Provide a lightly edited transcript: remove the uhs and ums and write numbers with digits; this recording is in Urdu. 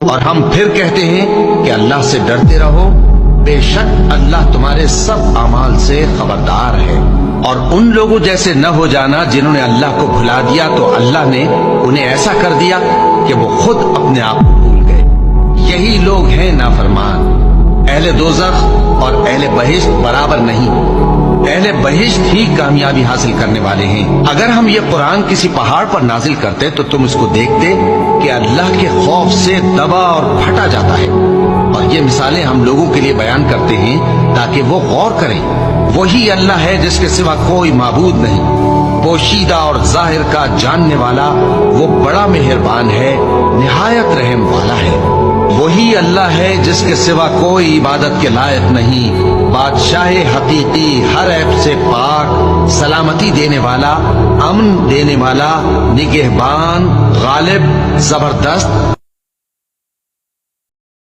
اور ہم پھر کہتے ہیں کہ اللہ سے ڈرتے رہو، بے شک اللہ تمہارے سب اعمال سے خبردار ہے۔ اور ان لوگوں جیسے نہ ہو جانا جنہوں نے اللہ کو بھلا دیا تو اللہ نے انہیں ایسا کر دیا کہ وہ خود اپنے آپ کو بھول گئے۔ یہی لوگ ہیں نافرمان۔ اہل دوزخ اور اہل بہشت برابر نہیں، اہل بہشت ہی کامیابی حاصل کرنے والے ہیں۔ اگر ہم یہ قرآن کسی پہاڑ پر نازل کرتے تو تم اس کو دیکھتے کہ اللہ کے خوف سے دبا اور پھٹا جاتا ہے۔ اور یہ مثالیں ہم لوگوں کے لیے بیان کرتے ہیں تاکہ وہ غور کریں۔ وہی اللہ ہے جس کے سوا کوئی معبود نہیں، پوشیدہ اور ظاہر کا جاننے والا، وہ بڑا مہربان ہے، نہایت رحم والا ہے۔ وہی اللہ ہے جس کے سوا کوئی عبادت کے لائق نہیں، بادشاہ حقیقی، ہر عیب سے پاک، سلامتی دینے والا، امن دینے والا، نگہبان، غالب، زبردست۔